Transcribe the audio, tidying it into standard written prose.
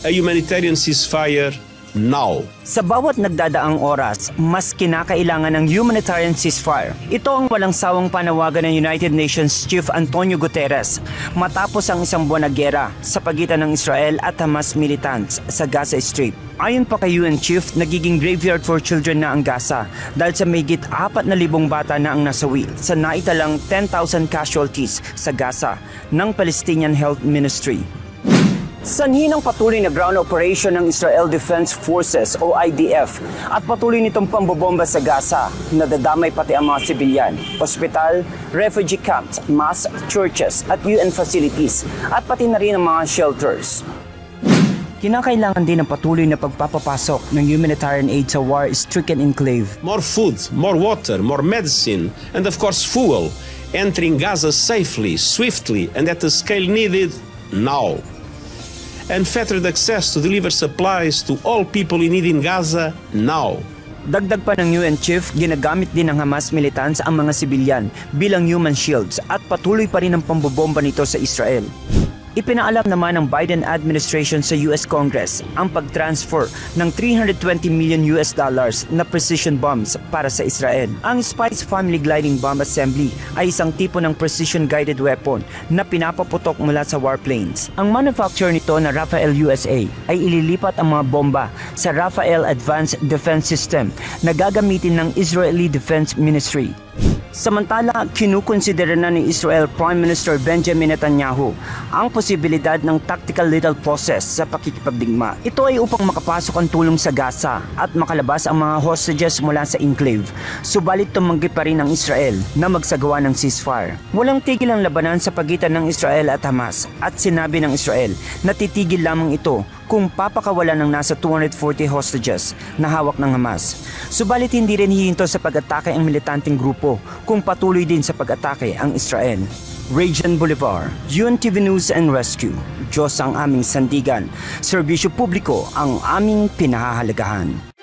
a humanitarian ceasefire now. Sa bawat nagdadaang oras, mas kinakailangan ng humanitarian ceasefire. Ito ang walang sawang panawagan ng United Nations Chief Antonio Guterres matapos ang isang buwan na giyera sa pagitan ng Israel at Hamas militants sa Gaza Strip. Ayon pa kay UN Chief, nagiging graveyard for children na ang Gaza dahil sa mahigit 4,000 bata na ang nasawi sa naitalang 10,000 casualties sa Gaza ng Palestinian Health Ministry. Sanhi ng patuloy na ground operation ng Israel Defense Forces o IDF at patuloy nitong pambobomba sa Gaza, nadadamay pati ang mga sibilyan, ospital, refugee camps, mosques, churches at UN facilities at pati na rin ang mga shelters. Kinakailangan din ang patuloy na pagpapapasok ng humanitarian aid sa war-stricken enclave. More food, more water, more medicine, and of course fuel entering Gaza safely, swiftly, and at the scale needed now. Unfettered access to deliver supplies to all people in need in Gaza now. Dagdag pa ng UN Chief, ginagamit din ng Hamas militants ang mga sibilyan bilang human shields at patuloy pa rin ang pambobomba nito sa Israel. Ipinaalam naman ng Biden administration sa US Congress ang pag-transfer ng $320 million na precision bombs para sa Israel. Ang Spice Family Gliding Bomb Assembly ay isang tipo ng precision-guided weapon na pinapaputok mula sa warplanes. Ang manufacturer nito na Rafael USA ay ililipat ang mga bomba sa Rafael Advanced Defense System na gagamitin ng Israeli Defense Ministry. Samantala, kinukonsidera na ni Israel Prime Minister Benjamin Netanyahu ang posibilidad ng tactical lethal process sa pakikipagdigma. Ito ay upang makapasok ang tulong sa Gaza at makalabas ang mga hostages mula sa enclave. Subalit tumanggi pa rin ang Israel na magsagawa ng ceasefire. Walang tigil ang labanan sa pagitan ng Israel at Hamas at sinabi ng Israel na titigil lamang ito kung papakawalan ng nasa 240 hostages na hawak ng Hamas. Subalit hindi rin hihinto sa pag-atake ang militanteng grupo kung patuloy din sa pag-atake ang Israel. Region Bolivar, UNTV News and Rescue. Diyos ang aming sandigan, serbisyo publiko ang aming pinahahalagahan.